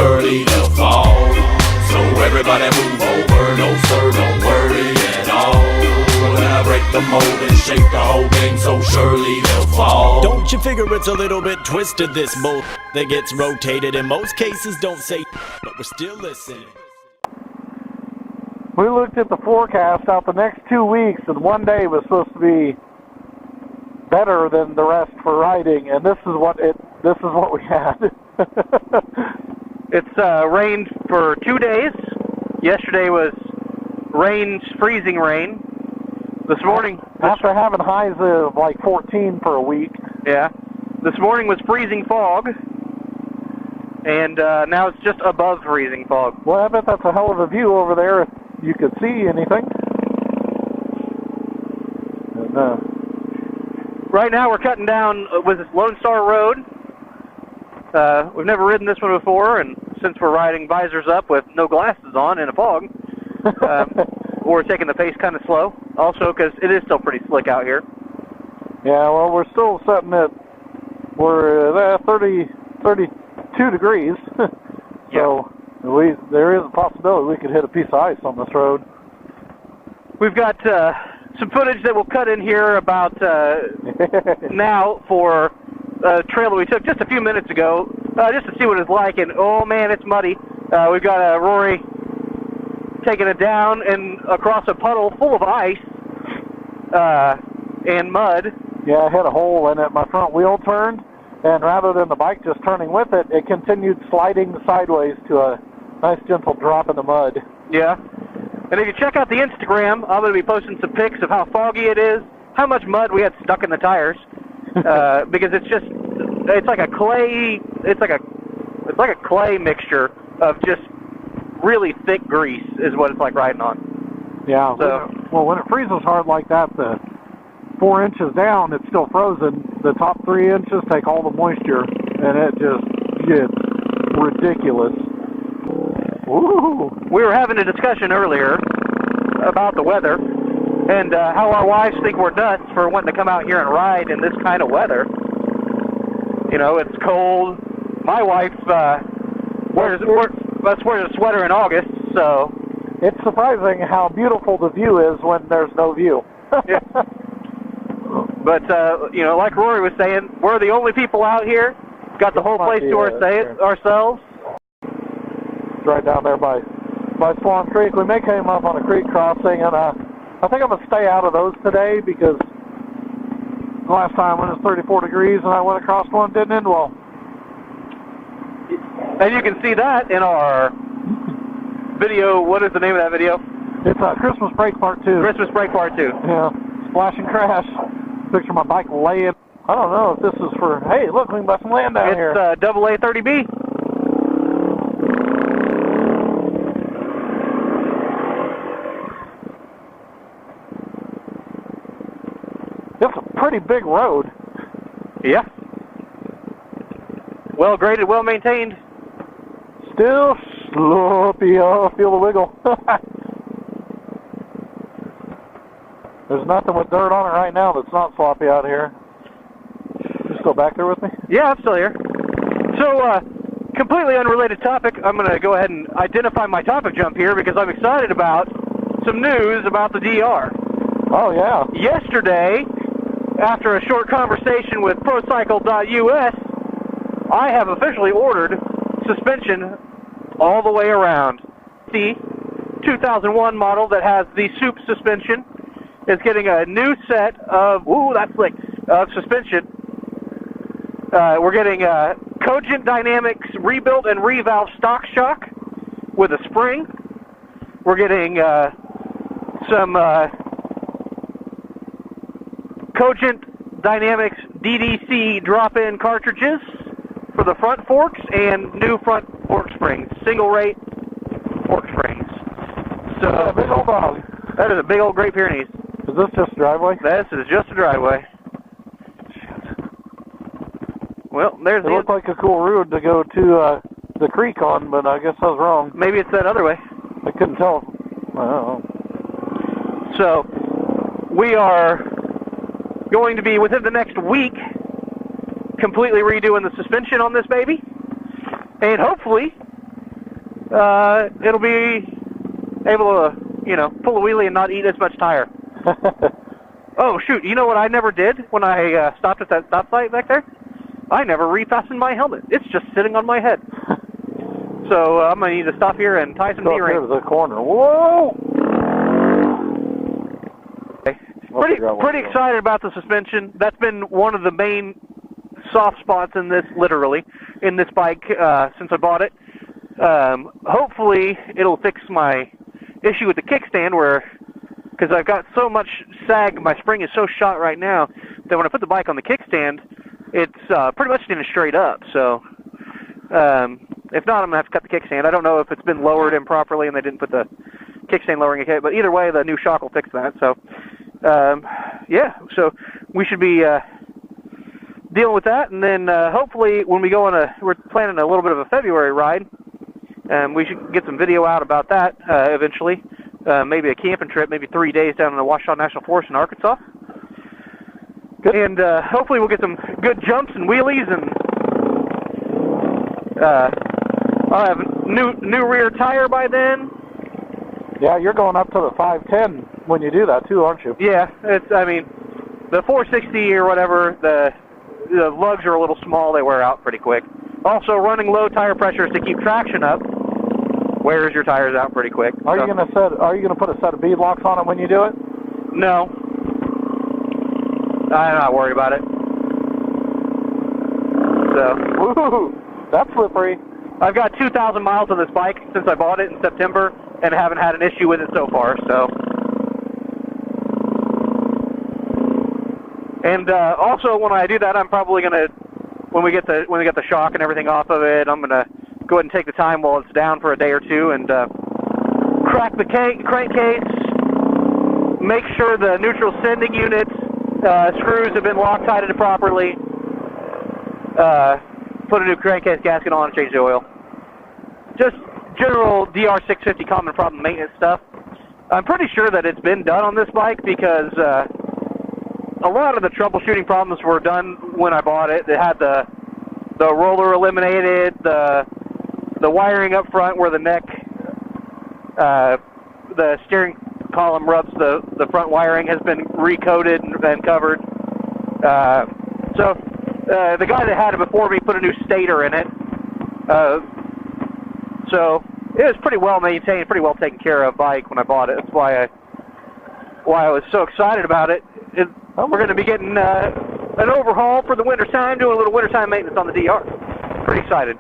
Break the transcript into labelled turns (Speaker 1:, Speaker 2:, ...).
Speaker 1: surely they'll fall. So everybody move over, no sir, don't worry at all. We're gonna break the mold and shake the whole thing, so surely they'll fall.
Speaker 2: Don't you figure it's a little bit twisted, this mold that gets rotated? In most cases don't say, but we're still listening.
Speaker 3: We looked at the forecast out the next 2 weeks, and one day was supposed to be better than the rest for riding, and this is what we had.
Speaker 4: It's rained for 2 days. Yesterday was freezing rain. This morning,
Speaker 3: after having highs of like 14 for a week.
Speaker 4: Yeah. This morning was freezing fog, and now it's just above freezing fog.
Speaker 3: Well, I bet that's a hell of a view over there if you could see anything. And,
Speaker 4: right now we're cutting down with this Lone Star Road. We've never ridden this one before, and since we're riding visors up with no glasses on in a fog, we're taking the pace kind of slow. Also, because it is still pretty slick out here.
Speaker 3: Yeah, well, we're still sitting at, we're 32 degrees. So there is a possibility we could hit a piece of ice on this road.
Speaker 4: We've got some footage that we'll cut in here about now for a trail that we took just a few minutes ago, just to see what it's like. And oh man, it's muddy. We've got Rory taking it down and across a puddle full of ice and mud.
Speaker 3: Yeah, I hit a hole in it. My front wheel turned, and rather than the bike just turning with it, it continued sliding sideways to a nice gentle drop in the mud.
Speaker 4: Yeah. And if you check out the Instagram, I'm going to be posting some pics of how foggy it is, how much mud we had stuck in the tires, because it's like a clay mixture of just really thick grease is what it's like riding on.
Speaker 3: Yeah.
Speaker 4: So,
Speaker 3: well, when it freezes hard like that, the 4 inches down, it's still frozen. The top 3 inches take all the moisture, and it just gets ridiculous. Ooh.
Speaker 4: We were having a discussion earlier about the weather and how our wives think we're nuts for wanting to come out here and ride in this kind of weather. You know, it's cold. My wife wears a sweater in August, so...
Speaker 3: It's surprising how beautiful the view is when there's no view.
Speaker 4: Yeah. But, you know, like Rory was saying, we're the only people out here. Got the whole place to ourselves.
Speaker 3: It's right down there by Swan Creek. We may come up on a creek crossing, and I think I'm going to stay out of those today because the last time when it was 34 degrees and I went across one, didn't end well.
Speaker 4: And you can see that in our video. What is the name of that video?
Speaker 3: It's Christmas Break Part 2.
Speaker 4: Christmas Break Part 2.
Speaker 3: Yeah. Splash and crash. Picture my bike laying. I don't know if this is for, hey, look, we can buy some land down here.
Speaker 4: It's AA30B.
Speaker 3: It's a pretty big road.
Speaker 4: Yeah. Well graded, well maintained.
Speaker 3: Still sloppy. Oh, feel the wiggle. There's nothing with dirt on it right now that's not sloppy out here. You still back there with me?
Speaker 4: Yeah, I'm still here. So, completely unrelated topic. I'm going to go ahead and identify my topic jump here because I'm excited about some news about the DR.
Speaker 3: Oh, yeah.
Speaker 4: Yesterday, after a short conversation with ProCycle.us, I have officially ordered suspension all the way around. The 2001 model that has the Soup suspension is getting a new set of, ooh, that's slick, of suspension. We're getting Cogent Dynamics rebuilt and revalved stock shock with a spring. We're getting some Cogent Dynamics DDC drop-in cartridges for the front forks and new front fork springs, single rate fork springs. So,
Speaker 3: big old dog.
Speaker 4: That is a big old Great Pyrenees.
Speaker 3: Is this just a driveway?
Speaker 4: This is just a driveway. Well, there's
Speaker 3: it looked like a cool road to go to the creek on, but I guess I was wrong.
Speaker 4: Maybe it's that other way.
Speaker 3: I couldn't tell. Oh.
Speaker 4: So, we are going to be, within the next week, completely redoing the suspension on this baby. And hopefully, it'll be able to, you know, pull a wheelie and not eat as much tire. Oh, shoot, you know what I never did when I stopped at that stop sign back there? I never refastened my helmet. It's just sitting on my head. So I'm going to need to stop here and tie some D-rings.
Speaker 3: Go to the corner. Whoa!
Speaker 4: Pretty excited about the suspension. That's been one of the main soft spots in this, literally, in this bike since I bought it. Hopefully it'll fix my issue with the kickstand where, because I've got so much sag, my spring is so shot right now that when I put the bike on the kickstand, it's pretty much standing straight up. So if not, I'm going to have to cut the kickstand. I don't know if it's been lowered improperly and they didn't put the kickstand lowering kit, but either way, the new shock will fix that. So yeah, so we should be dealing with that, and then hopefully when we go on we're planning a little bit of a February ride, we should get some video out about that eventually. Maybe a camping trip, maybe 3 days down in the Washoe National Forest in Arkansas. Good. And hopefully we'll get some good jumps and wheelies, and I'll have a new rear tire by then.
Speaker 3: Yeah, you're going up to the 510 when you do that too, aren't you?
Speaker 4: Yeah, I mean, the 460 or whatever, the lugs are a little small, they wear out pretty quick. Also, running low tire pressures to keep traction up wears your tires out pretty quick.
Speaker 3: Are you gonna put a set of bead locks on it when you do it?
Speaker 4: No. I'm not worried about it. So,
Speaker 3: woohoo! That's slippery.
Speaker 4: I've got 2,000 miles on this bike since I bought it in September and haven't had an issue with it so far, so. And also when I do that, I'm probably gonna, when we get the shock and everything off of it, I'm gonna go ahead and take the time while it's down for a day or two and crack the crankcase, make sure the neutral sending units screws have been Loctited properly, put a new crankcase gasket on and change the oil. Just general DR650 common problem maintenance stuff. I'm pretty sure that it's been done on this bike because a lot of the troubleshooting problems were done when I bought it. It had the roller eliminated, the wiring up front where the neck, the steering column rubs the front wiring has been recoated and covered. So the guy that had it before me put a new stator in it. So it was pretty well maintained, pretty well taken care of bike when I bought it. That's why I was so excited about it. We're going to be getting an overhaul for the winter time, doing a little wintertime maintenance on the DR. Pretty excited.